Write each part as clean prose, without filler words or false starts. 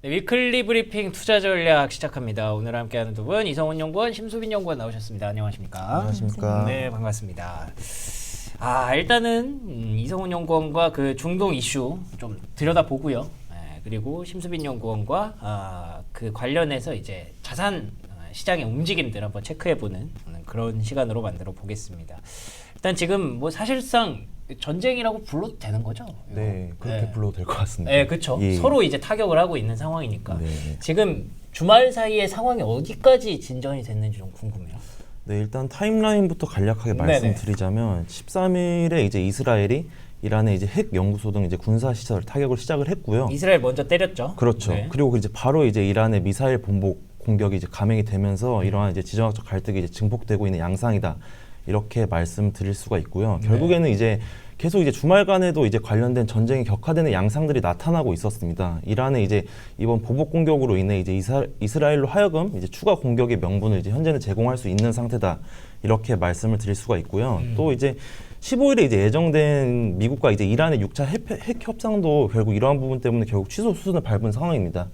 네, 위클리 브리핑 투자 전략 시작합니다. 오늘 함께하는 두 분 이성훈 연구원, 심수빈 연구원 나오셨습니다. 안녕하십니까? 안녕하십니까? 네, 반갑습니다. 일단은 이성훈 연구원과 그 중동 이슈 좀 들여다보고요. 네, 그리고 심수빈 연구원과 그 관련해서 이제 자산 시장의 움직임들 한번 체크해보는 그런 시간으로 만들어 보겠습니다. 일단 지금 뭐 사실상 전쟁이라고 불러도 되는 거죠? 네, 그렇게 네. 불러도 될 것 같습니다. 네, 그렇죠. 예. 서로 이제 타격을 하고 있는 상황이니까. 네. 지금 주말 사이에 상황이 어디까지 진전이 됐는지 좀 궁금해요. 네, 일단 타임라인부터 간략하게 네네. 말씀드리자면 13일에 이제 이스라엘이 이란의 이제 핵 연구소 등 이제 군사 시설 타격을 시작을 했고요. 이스라엘 먼저 때렸죠. 그렇죠. 네. 그리고 이제 바로 이제 이란의 미사일 본복 공격이 이제 감행이 되면서 이러한 이제 지정학적 갈등이 이제 증폭되고 있는 양상이다. 이렇게 말씀드릴 수가 있고요. 결국에는 이제 계속 이제 주말간에도 이제 관련된 전쟁이 격화되는 양상들이 나타나고 있었습니다. 이란의 이제 이번 보복 공격으로 인해 이제 이스라엘로 하여금 이제 추가 공격의 명분을 이제 현재는 제공할 수 있는 상태다. 이렇게 말씀을 드릴 수가 있고요. 또 이제 15일에 이제 예정된 미국과 이제 이란의 6차 핵 협상도 결국 이러한 부분 때문에 결국 취소 수순을 밟은 상황입니다.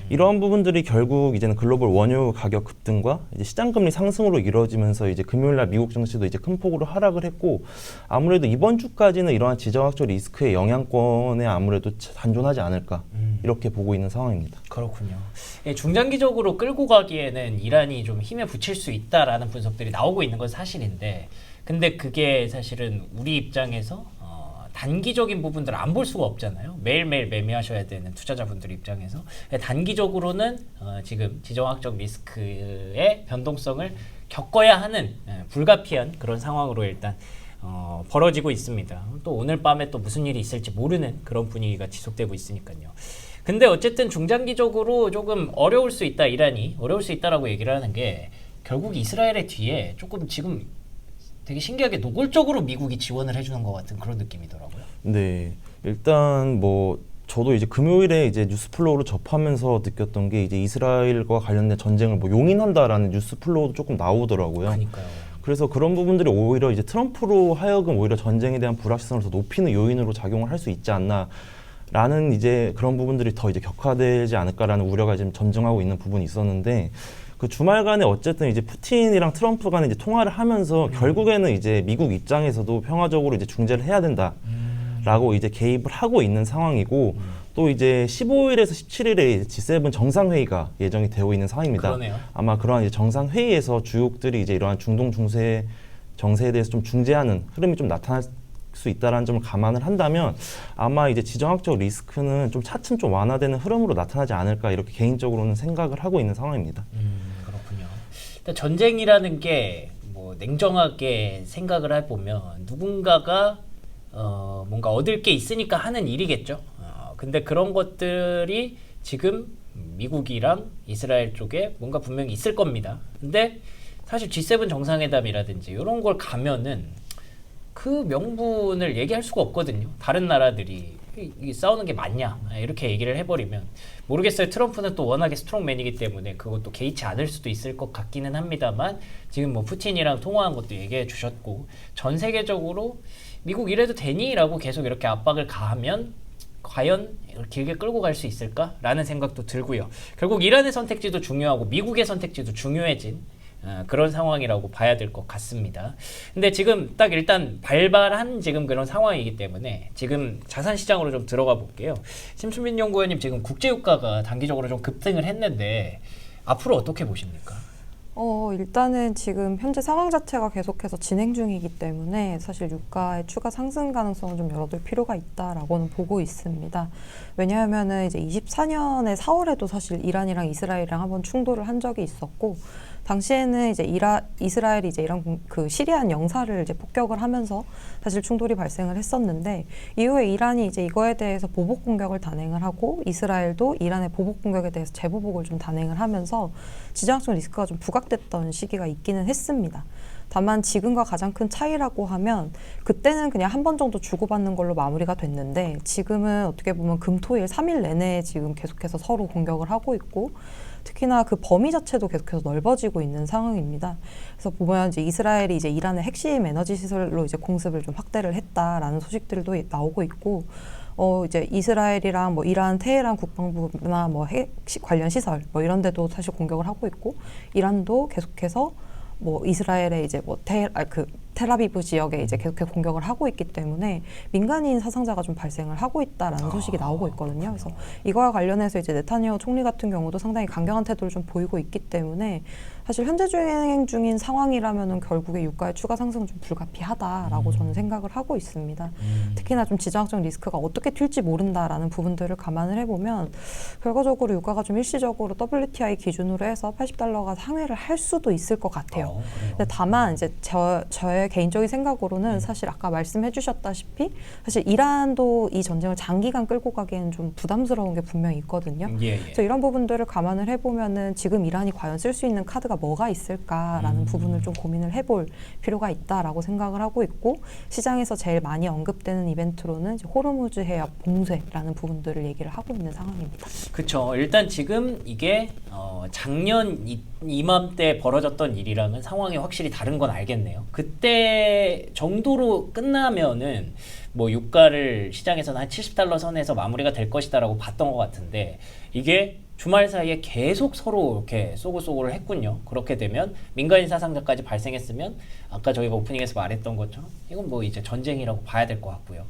이러한 부분들이 결국 이제는 글로벌 원유 가격 급등과 이제 시장 금리 상승으로 이루어지면서 이제 금요일날 미국 증시도 이제 큰 폭으로 하락을 했고 아무래도 이번 주까지는 이러한 지정학적 리스크의 영향권에 아무래도 단존하지 않을까 이렇게 보고 있는 상황입니다. 그렇군요. 예, 중장기적으로 끌고 가기에는 이란이 좀 힘에 부칠 수 있다라는 분석들이 나오고 있는 건 사실인데, 근데 그게 사실은 우리 입장에서 단기적인 부분들을 안 볼 수가 없잖아요. 매일매일 매매하셔야 되는 투자자분들 입장에서 단기적으로는 지금 지정학적 리스크의 변동성을 겪어야 하는 불가피한 그런 상황으로 일단 벌어지고 있습니다. 또 오늘 밤에 또 무슨 일이 있을지 모르는 그런 분위기가 지속되고 있으니까요. 근데 어쨌든 중장기적으로 조금 어려울 수 있다, 이란이 어려울 수 있다라고 얘기를 하는 게 결국 이스라엘의 뒤에 조금 지금 되게 신기하게 노골적으로 미국이 지원을 해주는 것 같은 그런 느낌이더라고요. 네, 일단 뭐 저도 이제 금요일에 이제 뉴스플로우를 접하면서 느꼈던 게 이제 이스라엘과 관련된 전쟁을 뭐 용인한다라는 뉴스플로우도 조금 나오더라고요. 그러니까요. 그래서 그런 부분들이 오히려 이제 트럼프로 하여금 오히려 전쟁에 대한 불확실성을 더 높이는 요인으로 작용을 할 수 있지 않나라는 이제 그런 부분들이 더 이제 격화되지 않을까라는 우려가 지금 점증하고 있는 부분이 있었는데. 그 주말간에 어쨌든 이제 푸틴이랑 트럼프 간에 이제 통화를 하면서 결국에는 이제 미국 입장에서도 평화적으로 이제 중재를 해야 된다라고 이제 개입을 하고 있는 상황이고 또 이제 15일에서 17일에 G7 정상회의가 예정이 되어 있는 상황입니다. 그러네요. 아마 그러한 이제 정상회의에서 주요국들이 이제 이러한 중동 중세 정세에 대해서 좀 중재하는 흐름이 좀 나타날 수 있다라는 점을 감안을 한다면 아마 이제 지정학적 리스크는 좀 차츰 좀 완화되는 흐름으로 나타나지 않을까 이렇게 개인적으로는 생각을 하고 있는 상황입니다. 그렇군요. 일단 전쟁이라는 게 뭐 냉정하게 생각을 해보면 누군가가 뭔가 얻을 게 있으니까 하는 일이겠죠. 근데 그런 것들이 지금 미국이랑 이스라엘 쪽에 뭔가 분명히 있을 겁니다. 근데 사실 G7 정상회담이라든지 이런 걸 가면은 그 명분을 얘기할 수가 없거든요. 다른 나라들이 이 싸우는 게 맞냐 이렇게 얘기를 해버리면 모르겠어요. 트럼프는 또 워낙에 스트롱맨이기 때문에 그것도 개의치 않을 수도 있을 것 같기는 합니다만 지금 뭐 푸틴이랑 통화한 것도 얘기해 주셨고 전 세계적으로 미국 이래도 되니? 라고 계속 이렇게 압박을 가하면 과연 길게 끌고 갈 수 있을까라는 생각도 들고요. 결국 이란의 선택지도 중요하고 미국의 선택지도 중요해진 그런 상황이라고 봐야 될 것 같습니다. 근데 지금 딱 일단 발발한 지금 그런 상황이기 때문에 지금 자산시장으로 좀 들어가 볼게요. 심수민 연구원님, 지금 국제유가가 단기적으로 좀 급등을 했는데 앞으로 어떻게 보십니까? 일단은 지금 현재 상황 자체가 계속해서 진행 중이기 때문에 사실 유가의 추가 상승 가능성을 좀 열어둘 필요가 있다라고는 보고 있습니다. 왜냐하면은 이제 24년에 4월에도 사실 이란이랑 이스라엘이랑 한번 충돌을 한 적이 있었고, 당시에는 이제 이스라엘이 이제 이란 그 시리안 영사를 이제 폭격을 하면서 사실 충돌이 발생을 했었는데, 이후에 이란이 이제 이거에 대해서 보복 공격을 단행을 하고 이스라엘도 이란의 보복 공격에 대해서 재보복을 좀 단행을 하면서 지정학적 리스크가 좀 부각됐던 시기가 있기는 했습니다. 다만 지금과 가장 큰 차이라고 하면 그때는 그냥 한 번 정도 주고받는 걸로 마무리가 됐는데 지금은 어떻게 보면 금토일 3일 내내 지금 계속해서 서로 공격을 하고 있고, 특히나 그 범위 자체도 계속해서 넓어지고 있는 상황입니다. 그래서 보면 이제 이스라엘이 이제 이란의 핵심 에너지 시설로 이제 공습을 좀 확대를 했다라는 소식들도 나오고 있고, 이제 이스라엘이랑 뭐 이란, 테헤란 국방부나 뭐 핵 관련 시설 뭐 이런 데도 사실 공격을 하고 있고, 이란도 계속해서 뭐 이스라엘의 이제 뭐 텔아비브 지역에 이제 계속해서 공격을 하고 있기 때문에 민간인 사상자가 좀 발생을 하고 있다라는 소식이 나오고 있거든요. 그래서 이거와 관련해서 이제 네타냐후 총리 같은 경우도 상당히 강경한 태도를 좀 보이고 있기 때문에 사실 현재 진행 중인 상황이라면은 결국에 유가의 추가 상승은 좀 불가피하다라고 저는 생각을 하고 있습니다. 특히나 좀 지정학적 리스크가 어떻게 튈지 모른다라는 부분들을 감안을 해보면 결과적으로 유가가 좀 일시적으로 WTI 기준으로 해서 80달러가 상회를 할 수도 있을 것 같아요. 근데 다만 이제 저의 개인적인 생각으로는 사실 아까 말씀해 주셨다시피 사실 이란도 이 전쟁을 장기간 끌고 가기에는 좀 부담스러운 게 분명히 있거든요. 그래서 이런 부분들을 감안을 해보면은 지금 이란이 과연 쓸 수 있는 카드가 뭐가 있을까라는 부분을 좀 고민을 해볼 필요가 있다라고 생각을 하고 있고, 시장에서 제일 많이 언급되는 이벤트로는 이제 호르무즈 해협 봉쇄라는 부분들을 얘기를 하고 있는 상황입니다. 그렇죠. 일단 지금 이게 작년 이맘때 벌어졌던 일이랑은 상황이 확실히 다른 건 알겠네요. 그때 정도로 끝나면은 뭐 유가를 시장에서는 한 70달러 선에서 마무리가 될 것이다라고 봤던 것 같은데, 이게 주말 사이에 계속 서로 이렇게 쏘고쏘고를 했군요. 그렇게 되면 민간인 사상자까지 발생했으면 아까 저희가 오프닝에서 말했던 것처럼 이건 뭐 이제 전쟁이라고 봐야 될 것 같고요.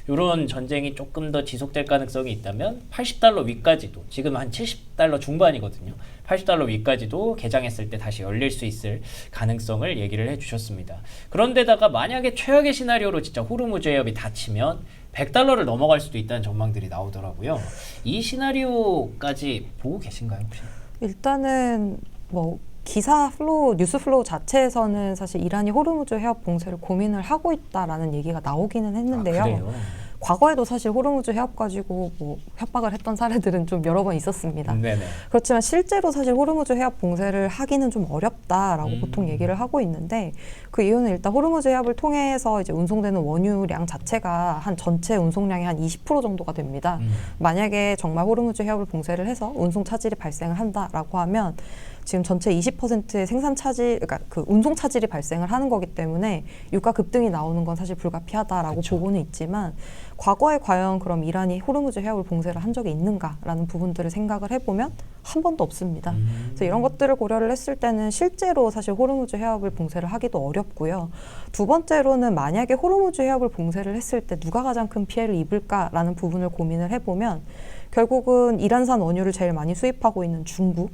이런 전쟁이 조금 더 지속될 가능성이 있다면 80달러 위까지도, 지금 한 70달러 중반이거든요. 80달러 위까지도 개장했을 때 다시 열릴 수 있을 가능성을 얘기를 해주셨습니다. 그런데다가 만약에 최악의 시나리오로 진짜 호르무즈 해협이 닫히면 100달러를 넘어갈 수도 있다는 전망들이 나오더라고요. 이 시나리오까지 보고 계신가요, 혹시? 일단은 뭐 뉴스 플로우 자체에서는 사실 이란이 호르무즈 해협 봉쇄를 고민을 하고 있다라는 얘기가 나오기는 했는데요. 그래요? 과거에도 사실 호르무즈 해협 가지고 뭐 협박을 했던 사례들은 좀 여러 번 있었습니다. 네네. 그렇지만 실제로 사실 호르무즈 해협 봉쇄를 하기는 좀 어렵다라고 보통 얘기를 하고 있는데, 그 이유는 일단 호르무즈 해협을 통해서 이제 운송되는 원유량 자체가 한 전체 운송량의 한 20% 정도가 됩니다. 만약에 정말 호르무즈 해협을 봉쇄를 해서 운송 차질이 발생을 한다라고 하면 지금 전체 20%의 생산 차질, 그러니까 그 운송 차질이 발생을 하는 거기 때문에 유가 급등이 나오는 건 사실 불가피하다라고 그쵸. 보고는 있지만, 과거에 과연 그럼 이란이 호르무즈 해협을 봉쇄를 한 적이 있는가라는 부분들을 생각을 해보면 한 번도 없습니다. 그래서 이런 것들을 고려를 했을 때는 실제로 사실 호르무즈 해협을 봉쇄를 하기도 어렵고요. 두 번째로는 만약에 호르무즈 해협을 봉쇄를 했을 때 누가 가장 큰 피해를 입을까라는 부분을 고민을 해보면 결국은 이란산 원유를 제일 많이 수입하고 있는 중국,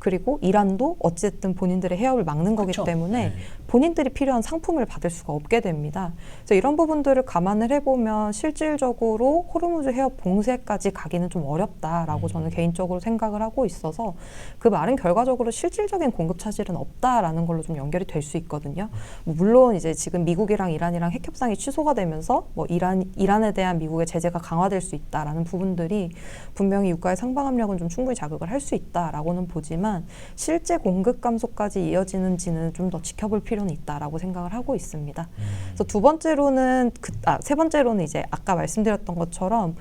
그리고 이란도 어쨌든 본인들의 해협을 막는 거기 그쵸. 때문에 네. 본인들이 필요한 상품을 받을 수가 없게 됩니다. 그래서 이런 부분들을 감안을 해보면 실질적으로 호르무즈 해협 봉쇄까지 가기는 좀 어렵다라고 저는 개인적으로 생각을 하고 있어서, 그 말은 결과적으로 실질적인 공급 차질은 없다라는 걸로 좀 연결이 될 수 있거든요. 뭐 물론 이제 지금 미국이랑 이란이랑 핵 협상이 취소가 되면서 뭐 이란에 대한 미국의 제재가 강화될 수 있다라는 부분들이 분명히 유가의 상방 압력은 좀 충분히 자극을 할 수 있다라고는 보지만, 실제 공급 감소까지 이어지는지는 좀 더 지켜볼 필요는 있다라고 생각을 하고 있습니다. 그래서 세 번째로는 이제 아까 말씀드렸던 것처럼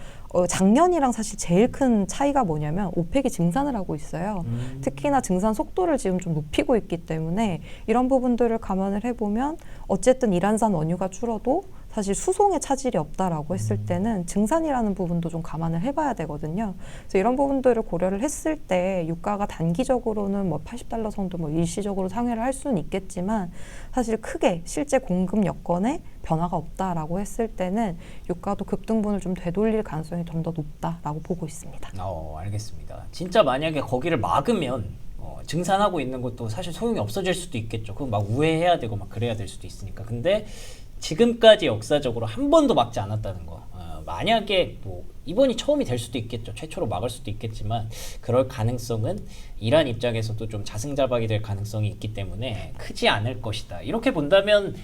작년이랑 사실 제일 큰 차이가 뭐냐면 오펙이 증산을 하고 있어요. 특히나 증산 속도를 지금 좀 높이고 있기 때문에 이런 부분들을 감안을 해보면 어쨌든 이란산 원유가 줄어도 사실 수송에 차질이 없다라고 했을 때는 증산이라는 부분도 좀 감안을 해봐야 되거든요. 그래서 이런 부분들을 고려를 했을 때 유가가 단기적으로는 뭐 80달러 정도 뭐 일시적으로 상회를 할 수는 있겠지만, 사실 크게 실제 공급 여건에 변화가 없다라고 했을 때는 유가도 급등분을 좀 되돌릴 가능성이 좀 더 높다라고 보고 있습니다. 알겠습니다. 진짜 만약에 거기를 막으면 증산하고 있는 것도 사실 소용이 없어질 수도 있겠죠. 그럼 막 우회해야 되고 막 그래야 될 수도 있으니까. 근데 지금까지 역사적으로 한 번도 막지 않았다는 거. 만약에 뭐 이번이 처음이 될 수도 있겠죠. 최초로 막을 수도 있겠지만 그럴 가능성은 이란 입장에서도 좀 자승자박이 될 가능성이 있기 때문에 크지 않을 것이다. 이렇게 본다면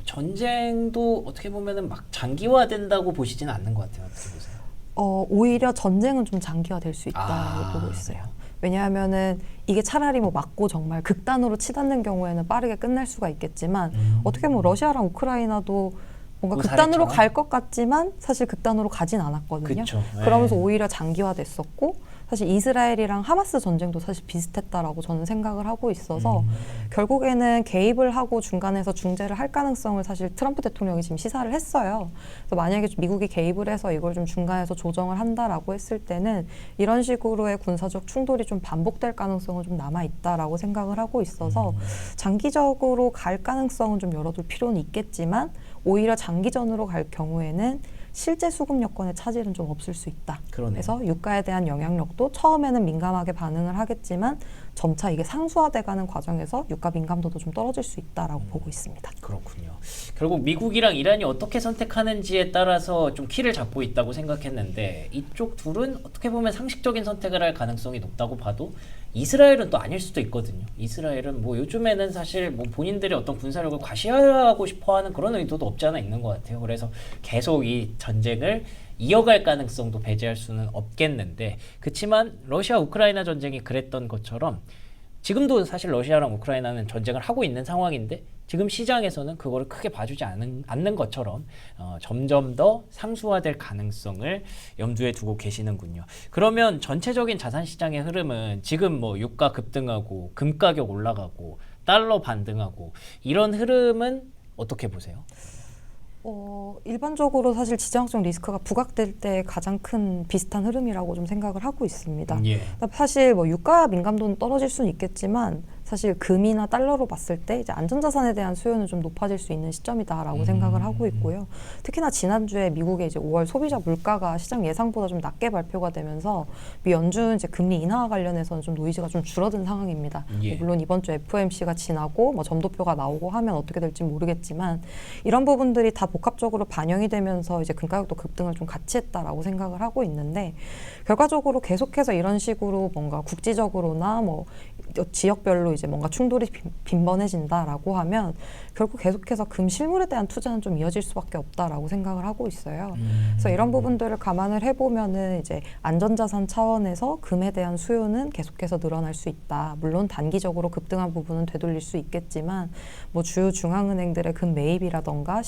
전쟁도 어떻게 보면은 막 장기화된다고 보시지는 않는 것 같아요. 어떻게 보세요? 오히려 전쟁은 좀 장기화될 수 있다고 보고 있어요. 왜냐하면은 이게 차라리 뭐 맞고 정말 극단으로 치닫는 경우에는 빠르게 끝날 수가 있겠지만, 어떻게 보면 러시아랑 우크라이나도 뭔가 극단으로 갈 것 같지만 사실 극단으로 가진 않았거든요. 그쵸. 그러면서 오히려 장기화됐었고, 사실 이스라엘이랑 하마스 전쟁도 사실 비슷했다라고 저는 생각을 하고 있어서 결국에는 개입을 하고 중간에서 중재를 할 가능성을 사실 트럼프 대통령이 지금 시사를 했어요. 그래서 만약에 미국이 개입을 해서 이걸 좀 중간에서 조정을 한다라고 했을 때는 이런 식으로의 군사적 충돌이 좀 반복될 가능성은 좀 남아 있다라고 생각을 하고 있어서 장기적으로 갈 가능성은 좀 열어둘 필요는 있겠지만 오히려 장기전으로 갈 경우에는 실제 수급 여건의 차질은 좀 없을 수 있다. 그러네요. 그래서 유가에 대한 영향력도 처음에는 민감하게 반응을 하겠지만 점차 이게 상수화돼가는 과정에서 유가 민감도도 좀 떨어질 수 있다라고 보고 있습니다. 그렇군요. 결국 미국이랑 이란이 어떻게 선택하는지에 따라서 좀 키를 잡고 있다고 생각했는데 이쪽 둘은 어떻게 보면 상식적인 선택을 할 가능성이 높다고 봐도 이스라엘은 또 아닐 수도 있거든요. 이스라엘은 뭐 요즘에는 사실 뭐 본인들의 어떤 군사력을 과시하고 싶어하는 그런 의도도 없지 않아 있는 것 같아요. 그래서 계속 이 전쟁을 이어갈 가능성도 배제할 수는 없겠는데 그렇지만 러시아 우크라이나 전쟁이 그랬던 것처럼 지금도 사실 러시아랑 우크라이나는 전쟁을 하고 있는 상황인데 지금 시장에서는 그거를 크게 봐주지 않는 것처럼 점점 더 상수화될 가능성을 염두에 두고 계시는군요. 그러면 전체적인 자산 시장의 흐름은 지금 뭐 유가 급등하고 금 가격 올라가고 달러 반등하고 이런 흐름은 어떻게 보세요? 일반적으로 사실 지정학적 리스크가 부각될 때 가장 큰 비슷한 흐름이라고 좀 생각을 하고 있습니다. 예. 사실 뭐 유가 민감도는 떨어질 수는 있겠지만 사실 금이나 달러로 봤을 때 이제 안전자산에 대한 수요는 좀 높아질 수 있는 시점이다라고 생각을 하고 있고요. 특히나 지난주에 미국의 이제 5월 소비자 물가가 시장 예상보다 좀 낮게 발표가 되면서 미 연준 이제 금리 인하 관련해서는 좀 노이즈가 좀 줄어든 상황입니다. 예. 물론 이번 주 FOMC가 지나고 뭐 점도표가 나오고 하면 어떻게 될지 모르겠지만 이런 부분들이 다 복합적으로 반영이 되면서 이제 금가격도 급등을 좀 같이 했다라고 생각을 하고 있는데 결과적으로 계속해서 이런 식으로 뭔가 국지적으로나 뭐 지역별로 이제 뭔가 충돌이 빈번해진다라고 하면 결국 계속해서 금 실물에 대한 투자는 좀 이어질 수밖에 없다라고 생각을 하고 있어요. 그래서 이런 부분들을 감안을 해보면은 이제 안전자산 차원에서 금에 대한 수요는 계속해서 늘어날 수 있다. 물론 단기적으로 급등한 부분은 되돌릴 수 있겠지만 뭐 주요 중앙은행들의 금 매입이라던가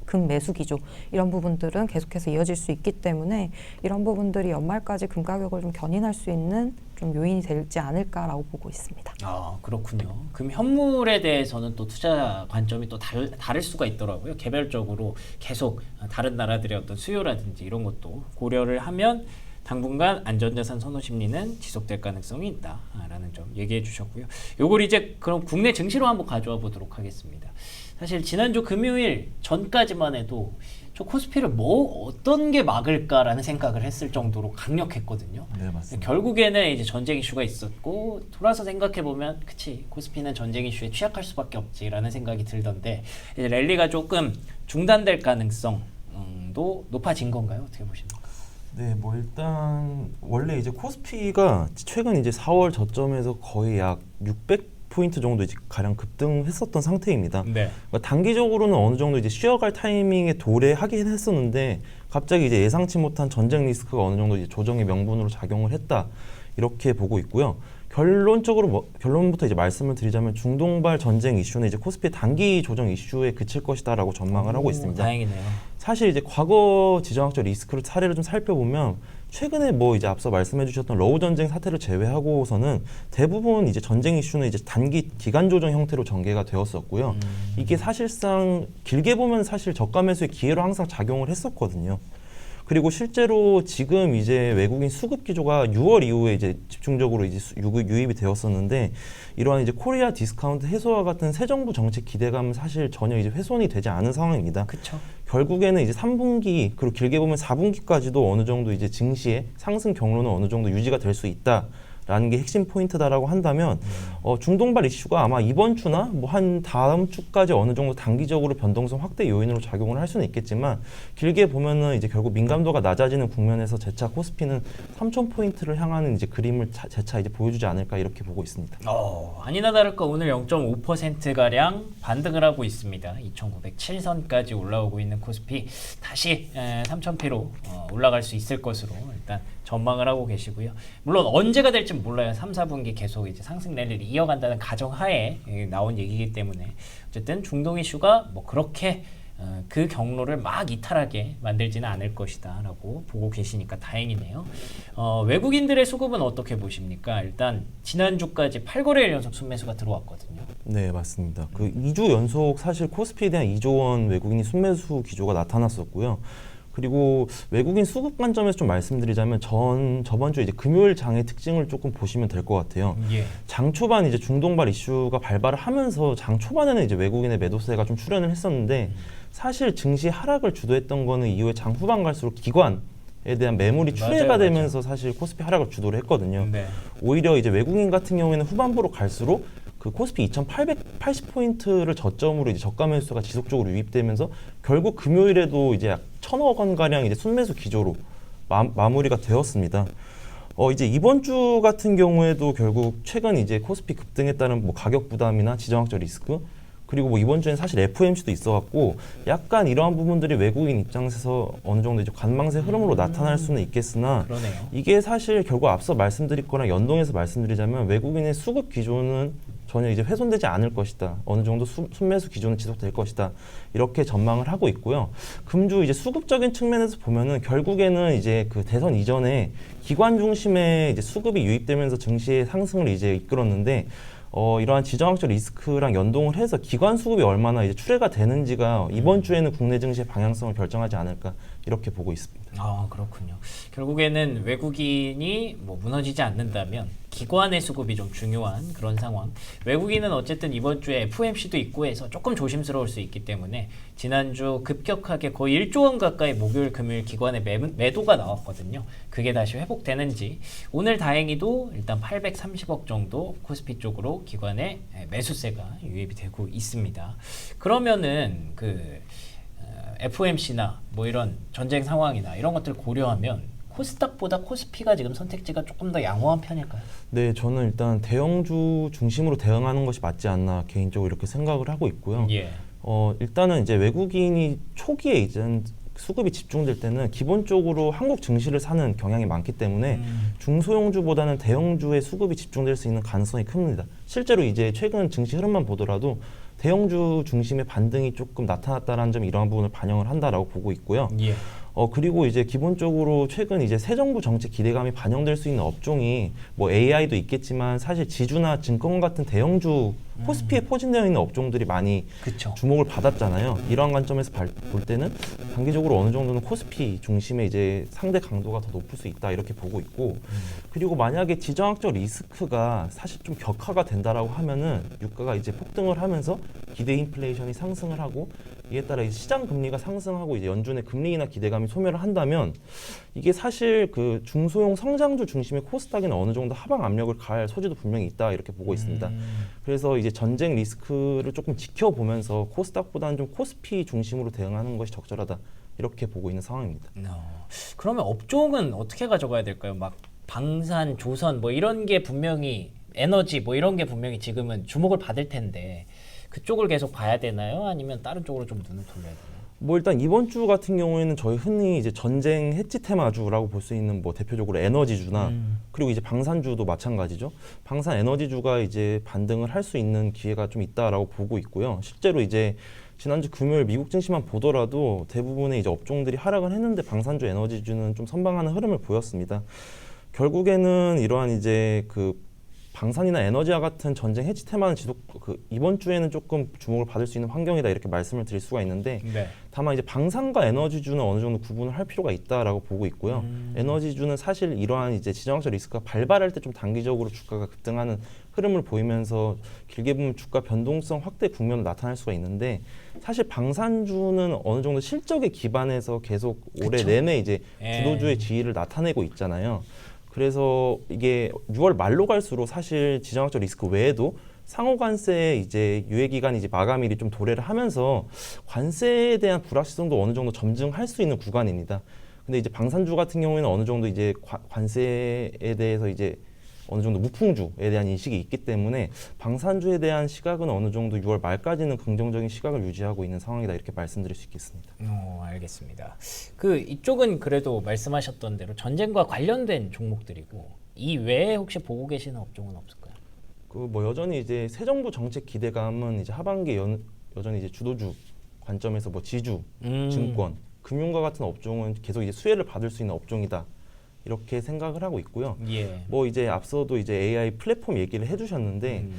금 매수 기조 이런 부분들은 계속해서 이어질 수 있기 때문에 이런 부분들이 연말까지 금 가격을 좀 견인할 수 있는 좀 요인이 되지 않을까라고 보고 있습니다. 아, 그렇군요. 금 현물에 대해서는 또 투자 관점이 또 다를 수가 있더라고요. 개별적으로 계속 다른 나라들의 어떤 수요라든지 이런 것도 고려를 하면 당분간 안전자산 선호 심리는 지속될 가능성이 있다라는 점 얘기해 주셨고요. 요걸 이제 그럼 국내 증시로 한번 가져와 보도록 하겠습니다. 사실 지난주 금요일 전까지만 해도 저 코스피를 뭐 어떤 게 막을까라는 생각을 했을 정도로 강력했거든요. 네, 맞습니다. 결국에는 이제 전쟁 이슈가 있었고 돌아서 생각해 보면 그치 코스피는 전쟁 이슈에 취약할 수밖에 없지라는 생각이 들던데 이제 랠리가 조금 중단될 가능성도 높아진 건가요? 어떻게 보십니까? 네, 뭐 일단 원래 이제 코스피가 최근 이제 4월 저점에서 거의 약 600포인트 정도 이제 가량 급등했었던 상태입니다. 네. 그러니까 단기적으로는 어느 정도 이제 쉬어갈 타이밍에 도래하긴 했었는데 갑자기 이제 예상치 못한 전쟁 리스크가 어느 정도 이제 조정의 명분으로 작용을 했다 이렇게 보고 있고요. 결론부터 이제 말씀을 드리자면 중동발 전쟁 이슈는 이제 코스피의 단기 조정 이슈에 그칠 것이다라고 전망을 하고 있습니다. 다행이네요. 사실 이제 과거 지정학적 리스크를 사례를 좀 살펴보면 최근에 뭐 이제 앞서 말씀해주셨던 러우 전쟁 사태를 제외하고서는 대부분 이제 전쟁 이슈는 이제 단기 기간 조정 형태로 전개가 되었었고요. 이게 사실상 길게 보면 사실 저가 매수의 기회로 항상 작용을 했었거든요. 그리고 실제로 지금 이제 외국인 수급 기조가 6월 이후에 이제 집중적으로 이제 유입이 되었었는데 이러한 이제 코리아 디스카운트 해소와 같은 새 정부 정책 기대감은 사실 전혀 이제 훼손이 되지 않은 상황입니다. 그렇죠. 결국에는 이제 3분기 그리고 길게 보면 4분기까지도 어느 정도 이제 증시의 상승 경로는 어느 정도 유지가 될 수 있다라는 게 핵심 포인트다라고 한다면 중동발 이슈가 아마 이번 주나 뭐 한 다음 주까지 어느 정도 단기적으로 변동성 확대 요인으로 작용을 할 수는 있겠지만 길게 보면은 이제 결국 민감도가 낮아지는 국면에서 재차 코스피는 3,000포인트를 향하는 이제 그림을 재차 이제 보여주지 않을까 이렇게 보고 있습니다. 아니나 다를까 오늘 0.5% 가량 반등을 하고 있습니다. 2,907선까지 올라오고 있는 코스피 다시 3,000피로 올라갈 수 있을 것으로 일단 전망을 하고 계시고요. 물론 언제가 될지 몰라요. 3, 4분기 계속 이제 상승 랠리를 이어간다는 가정하에 나온 얘기이기 때문에 어쨌든 중동 이슈가 뭐 그렇게 그 경로를 막 이탈하게 만들지는 않을 것이다라고 보고 계시니까 다행이네요. 외국인들의 수급은 어떻게 보십니까? 일단 지난주까지 8거래일 연속 순매수가 들어왔거든요. 네, 맞습니다. 그 2주 연속 사실 코스피에 대한 2조 원 외국인이 순매수 기조가 나타났었고요. 그리고 외국인 수급 관점에서 좀 말씀드리자면 저번 주 이제 금요일 장의 특징을 조금 보시면 될 것 같아요. 예. 장 초반 이제 중동발 이슈가 발발을 하면서 장 초반에는 이제 외국인의 매도세가 좀 출현을 했었는데 사실 증시 하락을 주도했던 거는 이후에 장 후반 갈수록 기관에 대한 매물이 출회가 되면서 사실 코스피 하락을 주도를 했거든요. 네. 오히려 이제 외국인 같은 경우에는 후반부로 갈수록 그 코스피 2,880포인트를 저점으로 이제 저가 매수가 지속적으로 유입되면서 결국 금요일에도 이제 약 1,000억 원 가량 이제 순매수 기조로 마무리가 되었습니다. 이제 이번 주 같은 경우에도 결국 최근 이제 코스피 급등에 따른 뭐 가격 부담이나 지정학적 리스크 그리고 뭐 이번 주엔 사실 FOMC도 있어갖고 약간 이러한 부분들이 외국인 입장에서 어느 정도 이제 관망세 흐름으로 나타날 수는 있겠으나 그러네요. 이게 사실 결국 앞서 말씀드릴 거랑 연동해서 말씀드리자면 외국인의 수급 기조는 전혀 이제 훼손되지 않을 것이다. 어느 정도 순매수 기조는 지속될 것이다. 이렇게 전망을 하고 있고요. 금주 이제 수급적인 측면에서 보면은 결국에는 이제 그 대선 이전에 기관 중심의 이제 수급이 유입되면서 증시의 상승을 이제 이끌었는데 이러한 지정학적 리스크랑 연동을 해서 기관 수급이 얼마나 이제 출회가 되는지가 이번 주에는 국내 증시의 방향성을 결정하지 않을까 이렇게 보고 있습니다. 아, 그렇군요. 결국에는 외국인이 뭐 무너지지 않는다면 기관의 수급이 좀 중요한 그런 상황. 외국인은 어쨌든 이번 주에 FOMC도 있고 해서 조금 조심스러울 수 있기 때문에 지난주 급격하게 거의 1조 원 가까이 목요일 금요일 기관의 매도가 나왔거든요. 그게 다시 회복되는지. 오늘 다행히도 일단 830억 정도 코스피 쪽으로 기관의 매수세가 유입이 되고 있습니다. 그러면은 FOMC나 뭐 이런 전쟁 상황이나 이런 것들을 고려하면 코스닥보다 코스피가 지금 선택지가 조금 더 양호한 편일까요? 네, 저는 일단 대형주 중심으로 대응하는 것이 맞지 않나 개인적으로 이렇게 생각을 하고 있고요. 예. 일단은 이제 외국인이 초기에 이제 수급이 집중될 때는 기본적으로 한국 증시를 사는 경향이 많기 때문에 중소형주보다는 대형주의 수급이 집중될 수 있는 가능성이 큽니다. 실제로 이제 최근 증시 흐름만 보더라도 대형주 중심의 반등이 조금 나타났다라는 점 이러한 부분을 반영을 한다라고 보고 있고요. 예. 그리고 이제 기본적으로 최근 이제 새 정부 정책 기대감이 반영될 수 있는 업종이 뭐 AI도 있겠지만 사실 지주나 증권 같은 대형주 코스피에 포진되어 있는 업종들이 많이 그쵸. 주목을 받았잖아요. 이러한 관점에서 볼 때는 단기적으로 어느 정도는 코스피 중심의 이제 상대 강도가 더 높을 수 있다 이렇게 보고 있고 그리고 만약에 지정학적 리스크가 사실 좀 격화가 된다라고 하면은 유가가 이제 폭등을 하면서 기대 인플레이션이 상승을 하고 이에 따라 이제 시장 금리가 상승하고 이제 연준의 금리 인하 기대감이 소멸을 한다면 이게 사실 그 중소형 성장주 중심의 코스닥에는 어느 정도 하방 압력을 가할 소지도 분명히 있다 이렇게 보고 있습니다. 그래서 이제 전쟁 리스크를 조금 지켜보면서 코스닥보다는 좀 코스피 중심으로 대응하는 것이 적절하다 이렇게 보고 있는 상황입니다. 그러면 업종은 어떻게 가져가야 될까요? 막 방산, 조선 뭐 이런 게 분명히 에너지 뭐 이런 게 분명히 지금은 주목을 받을 텐데 그쪽을 계속 봐야 되나요? 아니면 다른 쪽으로 좀 눈을 돌려야 되나요? 뭐 일단 이번 주 같은 경우에는 저희 흔히 이제 전쟁 해지 테마주라고 볼 수 있는 뭐 대표적으로 에너지주나 그리고 이제 방산주도 마찬가지죠. 방산 에너지주가 이제 반등을 할 수 있는 기회가 좀 있다라고 보고 있고요. 실제로 이제 지난주 금요일 미국 증시만 보더라도 대부분의 이제 업종들이 하락을 했는데 방산주 에너지주는 좀 선방하는 흐름을 보였습니다. 결국에는 이러한 이제 그 방산이나 에너지와 같은 전쟁 해지 테마는 이번 주에는 조금 주목을 받을 수 있는 환경이다 이렇게 말씀을 드릴 수가 있는데 네. 다만 이제 방산과 에너지주는 어느 정도 구분을 할 필요가 있다라고 보고 있고요. 에너지주는 사실 이러한 이제 지정학적 리스크가 발발할 때 좀 단기적으로 주가가 급등하는 흐름을 보이면서 길게 보면 주가 변동성 확대 국면으로 나타날 수가 있는데 사실 방산주는 어느 정도 실적에 기반해서 계속 올해 그쵸. 내내 이제 주도주의 지위를 나타내고 있잖아요. 그래서 이게 6월 말로 갈수록 사실 지정학적 리스크 외에도 상호 관세 이제 유예 기간이 이제 마감일이 좀 도래를 하면서 관세에 대한 불확실성도 어느 정도 점증할 수 있는 구간입니다. 근데 이제 방산주 같은 경우에는 어느 정도 이제 관세에 대해서 이제 어느 정도 무풍주에 대한 인식이 있기 때문에 방산주에 대한 시각은 어느 정도 6월 말까지는 긍정적인 시각을 유지하고 있는 상황이다 이렇게 말씀드릴 수 있겠습니다. 알겠습니다. 이쪽은 그래도 말씀하셨던 대로 전쟁과 관련된 종목들이고 이 외에 혹시 보고 계시는 업종은 없을까요? 뭐 여전히 이제 새 정부 정책 기대감은 이제 하반기 여전히 이제 주도주 관점에서 뭐 지주, 증권, 금융과 같은 업종은 계속 이제 수혜를 받을 수 있는 업종이다. 이렇게 생각을 하고 있고요. 예. 뭐 이제 앞서도 이제 AI 플랫폼 얘기를 해주셨는데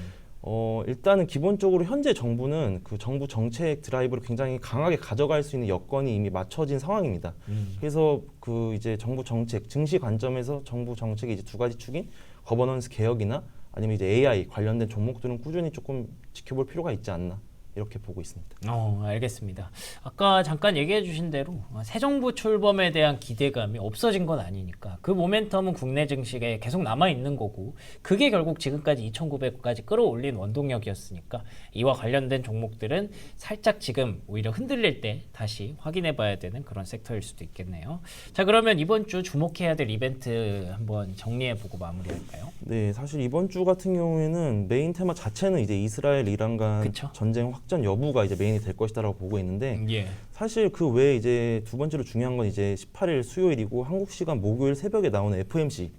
일단은 기본적으로 현재 정부는 그 정부 정책 드라이브를 굉장히 강하게 가져갈 수 있는 여건이 이미 맞춰진 상황입니다. 그래서 그 이제 정부 정책, 증시 관점에서 정부 정책의 이제 두 가지 축인 거버넌스 개혁이나 아니면 이제 AI 관련된 종목들은 꾸준히 조금 지켜볼 필요가 있지 않나 이렇게 보고 있습니다. 알겠습니다. 아까 잠깐 얘기해 주신 대로 새 정부 출범에 대한 기대감이 없어진 건 아니니까 그 모멘텀은 국내 증시에 계속 남아 있는 거고 그게 결국 지금까지 2,900까지 끌어올린 원동력이었으니까 이와 관련된 종목들은 살짝 지금 오히려 흔들릴 때 다시 확인해 봐야 되는 그런 섹터일 수도 있겠네요. 자, 그러면 이번 주 주목해야 될 이벤트 한번 정리해 보고 마무리할까요? 네, 사실 이번 주 같은 경우에는 메인 테마 자체는 이제 이스라엘 이란 간 그쵸. 전쟁 확전 여부가 이제 메인이 될 것이다라고 보고 있는데 예. 사실 그 외에 이제 두 번째로 중요한 건 이제 18일 수요일이고 한국 시간 목요일 새벽에 나오는 FOMC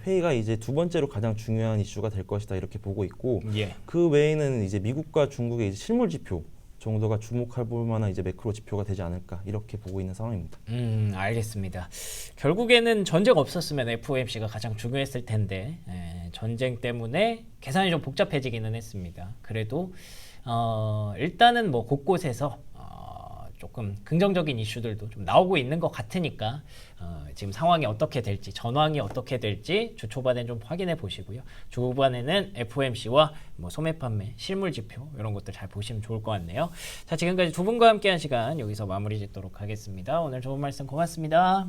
회의가 이제 두 번째로 가장 중요한 이슈가 될 것이다 이렇게 보고 있고 예. 그 외에는 이제 미국과 중국의 이제 실물 지표 정도가 주목할 볼 만한 이제 매크로 지표가 되지 않을까 이렇게 보고 있는 상황입니다. 알겠습니다. 결국에는 전쟁 없었으면 FOMC가 가장 중요했을 텐데 전쟁 때문에 계산이 좀 복잡해지기는 했습니다. 그래도 일단은 뭐 곳곳에서 조금 긍정적인 이슈들도 좀 나오고 있는 것 같으니까 지금 상황이 어떻게 될지 전황이 어떻게 될지 주 초반에 좀 확인해 보시고요. 주 후반에는 FOMC와 뭐 소매 판매, 실물 지표 이런 것들 잘 보시면 좋을 것 같네요. 자, 지금까지 두 분과 함께한 시간 여기서 마무리 짓도록 하겠습니다. 오늘 좋은 말씀 고맙습니다.